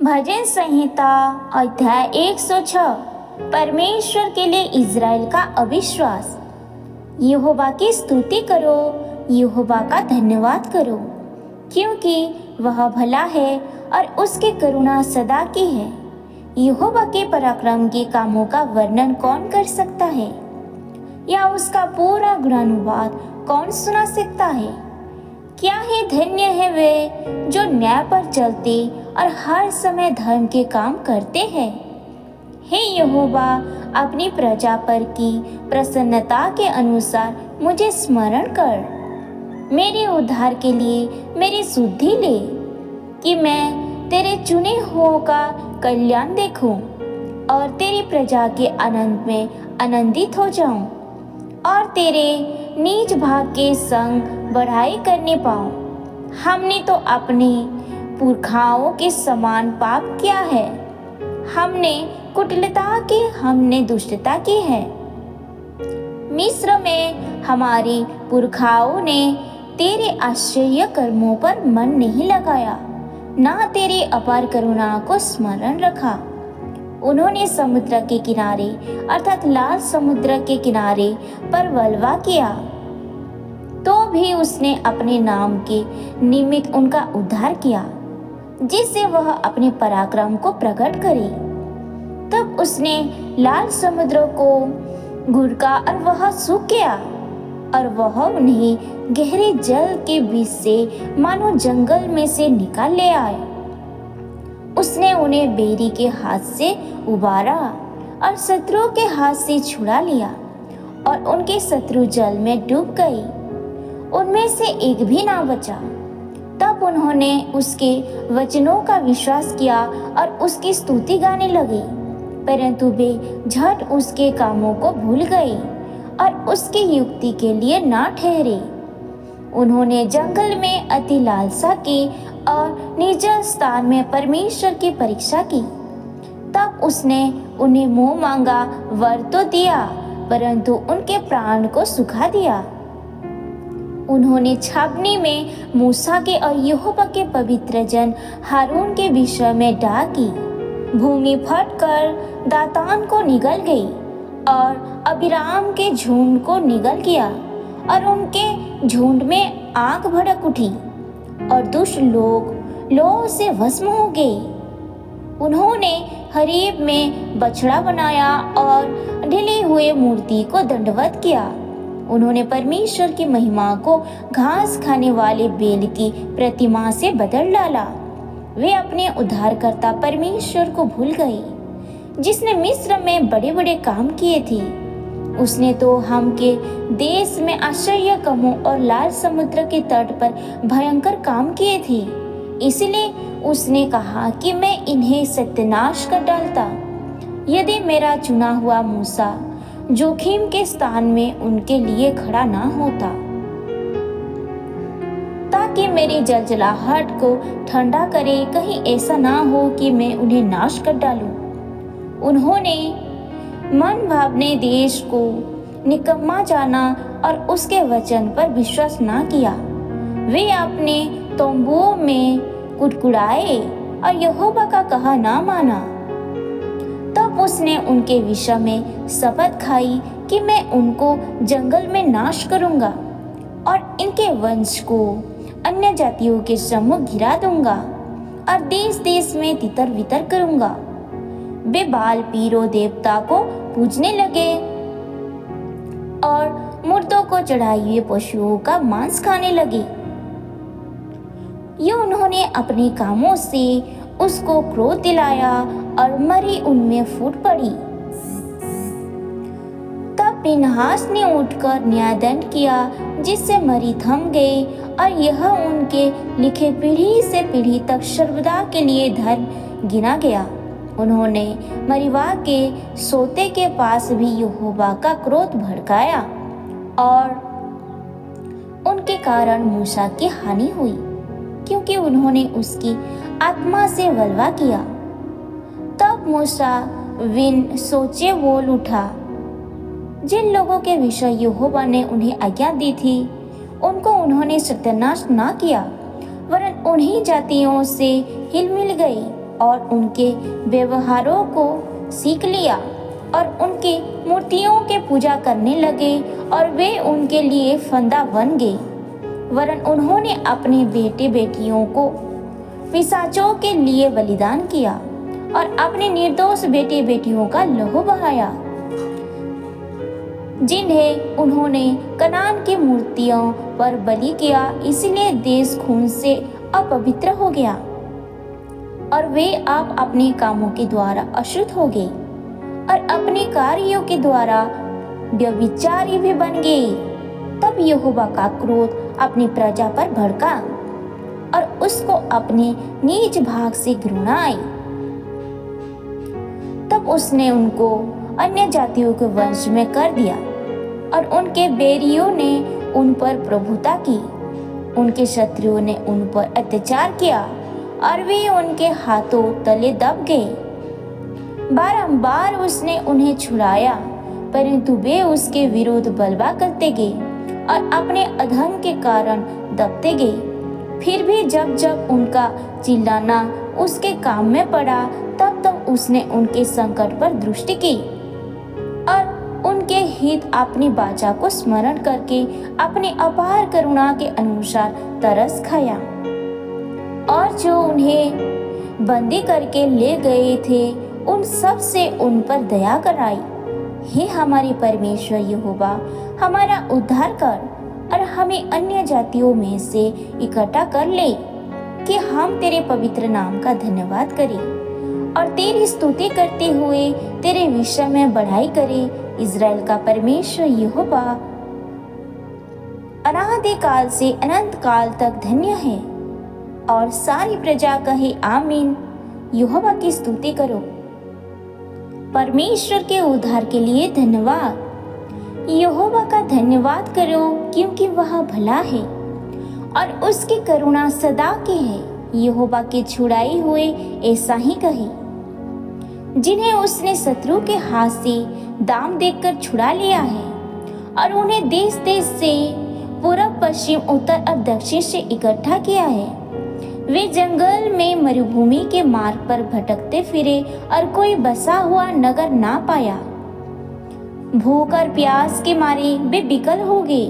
भजन संहिता अध्याय 106। परमेश्वर के लिए इज़राइल का अविश्वास। यहोवा की स्तुति करो, यहोवा का धन्यवाद करो, क्योंकि वह भला है और उसकी करुणा सदा की है। यहोवा के पराक्रम के कामों का वर्णन कौन कर सकता है, या उसका पूरा गुणानुवाद कौन सुना सकता है। क्या ही धन्य है वे जो न्याय पर चलते और हर समय धर्म के काम करते हैं। हे यहोवा, अपनी प्रजा पर की प्रसन्नता के अनुसार मुझे स्मरण कर। मेरे उद्धार के लिए मेरी सुधि ले, कि मैं तेरे चुने हुओं का कल्याण देखूं और तेरी प्रजा के आनंद में आनंदित हो जाऊं और तेरे नीच भाग के संग बढ़ाई करने पाऊं। हमने तो अपने पुरखाओं के समान पाप किया है, हमने कुटिलता की, हमने दुष्टता की है। मिस्र में हमारे पुरखाओं ने तेरे आश्चर्य कर्मों पर मन नहीं लगाया, ना तेरी अपार करुणा को स्मरण रखा। उन्होंने समुद्र के किनारे अर्थात लाल समुद्र के किनारे पर वलवा किया, तो भी उसने अपने नाम के निमित्त उनका उद्धार किया, जिससे वह अपने पराक्रम को प्रकट करे। तब उसने लाल समुद्र को घुड़का और वह सूख गया, और वह उन्हें गहरे जल के बीच से मानो जंगल में से निकाल ले आए। उसने उन्हें बेरी के हाथ से उबारा और शत्रुओं के हाथ से छुड़ा लिया, और उनके शत्रु जल में डूब गए, उनमें से एक भी ना बचा। तब उन्होंने उसके वचनों का विश्वास किया और उसकी स्तुति गाने लगे, परंतु वे झट उसके कामों को भूल गए और उसकी युक्ति के लिए ना ठहरे। उन्होंने जंगल में अति लालसा की और निर्जल स्थान में परमेश्वर की परीक्षा की। तब उसने उन्हें मुंह मांगा वर तो दिया, परंतु उनके प्राण को सुखा दिया। उन्होंने छावनी में मूसा के और यहोवा के पवित्र जन हारून के विषय में डाह की। भूमि फटकर दातान को निगल गई और अबिराम के झुंड को निगल गया, और उनके झुंड में आग भड़क उठी और दुष्ट लोग लोह से भस्म हो गए। उन्होंने हरीब में बछड़ा बनाया और ढले हुए मूर्ति को दंडवत किया। उन्होंने परमेश्वर की महिमा को घास खाने वाले बेल की प्रतिमा से बदल डाला। वे अपने उद्धारकर्ता परमेश्वर को भूल गए, जिसने मिस्र में बड़े बड़े काम किए थे। उसने तो हम के देश में आश्चर्य कामों और लाल समुद्र के तट पर भयंकर काम किए थे। इसलिए उसने कहा कि मैं इन्हें सत्यानाश कर डालता, यदि मेरा चुना हुआ मूसा जोखिम के स्थान में उनके लिए खड़ा ना होता, ताकि मेरी जलजलाहट को ठंडा करे। कहीं ऐसा ना हो कि मैं उन्हें नाश कर डालूं। उन्होंने मन भावने देश को निकम्मा जाना और उसके वचन पर विश्वास ना किया। वे अपने तंबुओं में कुड़कुड़ाए और यहोवा का कहा ना माना। तब उसने उनके विषय में शपथ खाई कि मैं उनको जंगल में नाश करूंगा और इनके वंश को अन्य जातियों के सम्मुख गिरा दूंगा और देश देश में तितर बितर करूंगा। वे बाल पीरो देवता को पूजने लगे और मुर्दों को चढ़ाए हुए पशुओं का मांस खाने लगे। ये उन्होंने अपने कामों से उसको क्रोध दिलाया और मरी उनमें फूट पड़ी। तब फिनहास ने उठकर न्यायदंड किया, जिससे मरी थम गए, और यह उनके लिखे पीढ़ी से पीढ़ी तक सर्वदा के लिए धर्म गिना गया। उन्होंने मरीवा के सोते के पास भी यहोवा का क्रोध भड़काया, और उनके कारण मूसा की हानि हुई, क्योंकि उन्होंने उसकी आत्मा से वलवा किया। तब मूसा बिन सोचे बोल उठा, जिन लोगों के विषय यहोवा ने उन्हें आज्ञा दी थी, उनको उन्होंने सत्यानाश ना किया, वरन उन्हीं जातियों से हिल मिल गए और उनके व्यवहारों को सीख लिया और उनकी मूर्तियों के पूजा करने लगे और वे उनके लिए फंदा बन गए। वरन उन्होंने अपने बेटे बेटियों को पिशाचों के लिए बलिदान किया और अपने निर्दोष बेटे बेटियों का लहू बहाया, जिन्हें उन्होंने कनान की मूर्तियों पर बलि किया। इसलिए देश खून से अपवित्र हो गया और वे आप अपने कामों के द्वारा अशुद्ध हो गए और अपने कार्यों के द्वारा व्यभिचारी भी बन गए। तब यहोवा का क्रोध अपनी प्रजा पर भड़का और उसको अपने नीच भाग से घृणा आई। तब उसने उनको अन्य जातियों के वंश में कर दिया और उनके बैरियों ने उन पर प्रभुता की। उनके शत्रुओं ने उन पर अत्याचार किया और वे उनके हाथों तले दब गए। बारंबार उसने उन्हें छुड़ाया, परंतु वे उसके विरुद्ध बलवा करते गए और अपने अधर्म के कारण दबते गए। फिर भी जब जब उनका चिल्लाना उसके काम में पड़ा, तब तब उसने उनके संकट पर दृष्टि की और उनके हित अपनी वाचा को स्मरण करके अपनी अपार करुणा के अनुसार तरस खाया। और जो उन्हें बंदी करके ले गए थे, उन सब से उन पर दया कराई। हे हमारे परमेश्वर यहोवा, हमारा उद्धार कर और हमें अन्य जातियों में से इकट्ठा कर ले कि हम तेरे पवित्र नाम का धन्यवाद करें और तेरी स्तुति करते हुए तेरे विषय में बढ़ाई करें। इज़राइल का परमेश्वर यहोवा अनादि काल से अनंत काल तक धन्य है। और सारी प्रजा कहे आमीन। यहोवा की स्तुति करो। परमेश्वर के उद्धार के लिए धन्यवाद। यहोवा का धन्यवाद करो, क्योंकि वह भला है और उसकी करुणा सदा की है। यहोवा के छुड़ाए हुए ऐसा ही कहे, जिन्हें उसने शत्रु के हाथ से दाम देकर छुड़ा लिया है और उन्हें देश देश से, पूर्व पश्चिम उत्तर और दक्षिण से इकट्ठा किया है। वे जंगल में मरुभूमि के मार्ग पर भटकते फिरे और कोई बसा हुआ नगर ना पाया। भूख और प्यास के मारे वे विकल हो गए।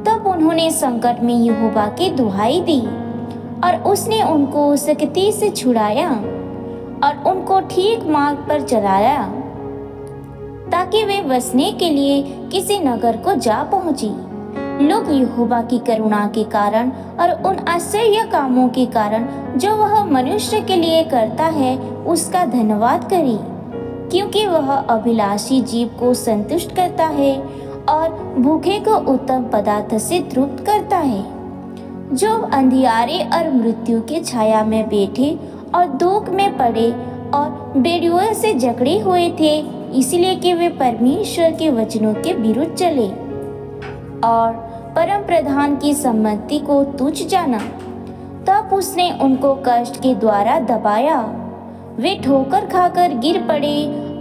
तब उन्होंने संकट में यहोवा की दुहाई दी और उसने उनको सख्ती से छुड़ाया और उनको ठीक मार्ग पर चलाया, ताकि वे बसने के लिए किसी नगर को जा पहुंची। लोग यहोवा की करुणा के कारण और उन आश्चर्य कामों के कारण जो वह मनुष्य के लिए करता है, उसका धन्यवाद करें, क्योंकि वह अभिलाषी जीव को संतुष्ट करता है और भूखे को उत्तम पदार्थ से तृप्त करता है। जो अंधियारे और मृत्यु की छाया में बैठे और दुख में पड़े और बेड़ियों से जकड़े हुए थे, इसलिए कि वे परमेश्वर के वचनों के विरुद्ध चले और परम प्रधान की सम्मति को तुच्छ जाना। तब उसने उनको कष्ट के द्वारा दबाया। वे ठोकर खाकर गिर पड़े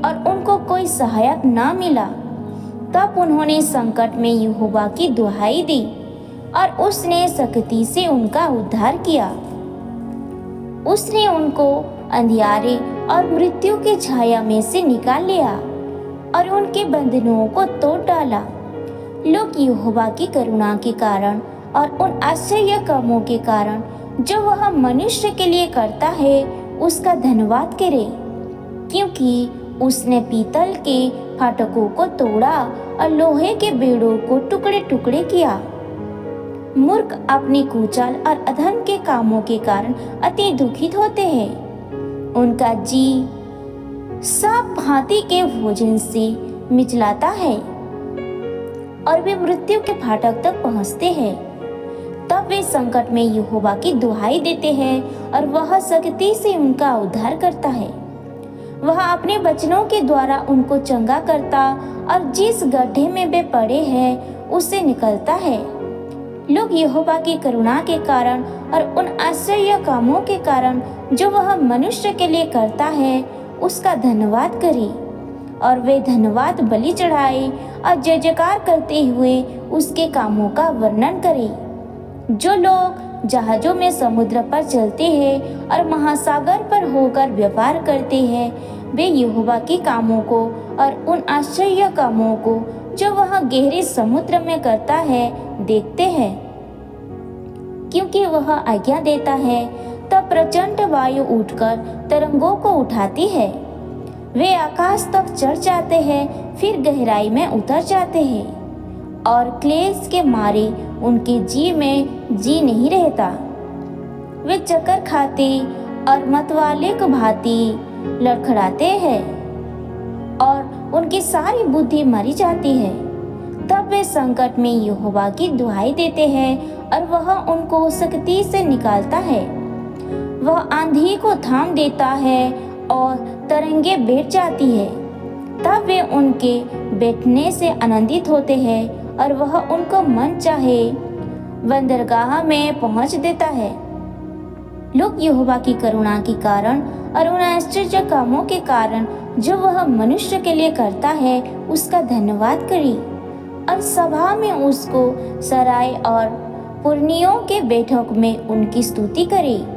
और उनको कोई सहायक ना मिला। तब उन्होंने संकट में यहोवा की दुहाई दी और उसने सख्ती से उनका उद्धार किया। उसने उनको अंधियारे और मृत्यु की छाया में से निकाल लिया और उनके बंधनों को तोड़ डाला। लोग यहोवा की करुणा के कारण और उन आश्चर्य कामों के कारण जो वह मनुष्य के लिए करता है, उसका धन्यवाद करें, क्योंकि उसने पीतल के फाटकों को तोड़ा और लोहे के बेड़ों को टुकड़े टुकड़े किया। मूर्ख अपने कुचाल और अधर्म के कामों के कारण अति दुखित होते हैं। उनका जी सब भांति के भोजन से मिचलाता है और वे मृत्यु के फाटक तक पहुंचते हैं। तब वे संकट में यहोवा की दुहाई देते हैं और वह सख्ती से उनका उद्धार करता है। वह अपने वचनों के द्वारा उनको चंगा करता और जिस गड्ढे में वे पड़े हैं उससे निकलता है। लोग यहोवा की करुणा के कारण और उन आश्चर्य कामों के कारण जो वह मनुष्य के लिए करता है, उसका धन्यवाद करें और वे धन्यवाद बलि चढ़ाए और जय जयकार करते हुए उसके कामों का वर्णन करें। जो लोग जहाजों में समुद्र पर चलते हैं और महासागर पर होकर व्यापार करते हैं, वे यहोवा के कामों को और उन आश्चर्य कामों को जो वह गहरे समुद्र में करता है देखते हैं। क्योंकि वह आज्ञा देता है तब प्रचंड वायु उठकर तरंगों को उठाती है। वे आकाश तक चढ़ जाते हैं, फिर गहराई में उतर जाते हैं और क्लेश के मारे उनके जी में जी नहीं रहता। वे चक्कर खाते और मतवाले को भांति लड़खड़ाते हैं और उनकी सारी बुद्धि मरी जाती है। तब वे संकट में यहोवा की दुहाई देते हैं और वह उनको सख्ती से निकालता है। वह आंधी को थाम देता है और तरंगे बैठ जाती है। तब वे उनके बैठने से आनंदित होते हैं और वह उनको मन चाहे बंदरगाह में पहुंच देता है। लोग यहोवा की करुणा के कारण और उन आश्चर्य कामों के कारण जो वह मनुष्य के लिए करता है उसका धन्यवाद करें और सभा में उसको सराय और पुरनियों के बैठक में उनकी स्तुति करें।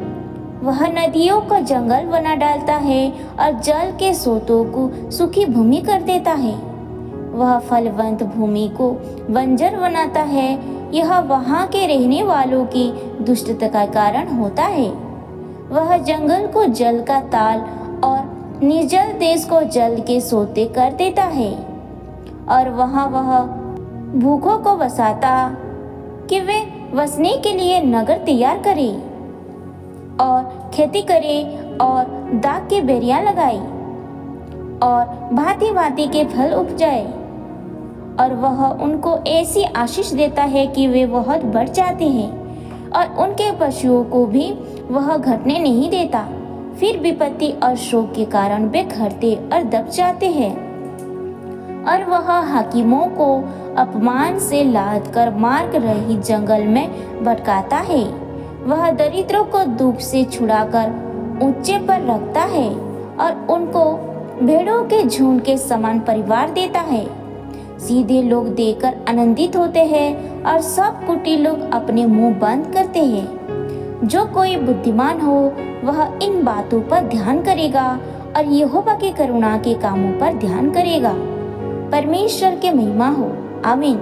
वह नदियों को जंगल बना डालता है और जल के सोतों को सूखी भूमि कर देता है। वह फलवंत भूमि को बंजर बनाता है। यह वहाँ के रहने वालों की दुष्टता का कारण होता है। वह जंगल को जल का ताल और निर्जल देश को जल के सोते कर देता है और वहाँ वह भूखों को बसाता कि वे बसने के लिए नगर तैयार करें और खेती करे और दाख की बेरियां लगाई और भांति भांति के फल उपजाए। और वह उनको ऐसी आशीष देता है कि वे बहुत बढ़ जाते हैं और उनके पशुओं को भी वह घटने नहीं देता। फिर विपत्ति और शोक के कारण वे घटते और दब जाते हैं और वह हाकिमों को अपमान से लाद कर मार्ग रहित जंगल में भटकाता है। वह दरिद्रों को दुख से छुड़ाकर ऊंचे पर रखता है और उनको भेड़ों के झुंड के समान परिवार देता है। सीधे लोग देखकर आनंदित होते हैं और सब कुटिल लोग अपने मुंह बंद करते हैं। जो कोई बुद्धिमान हो वह इन बातों पर ध्यान करेगा और यहोवा की करुणा के कामों पर ध्यान करेगा। परमेश्वर की महिमा हो। आमीन।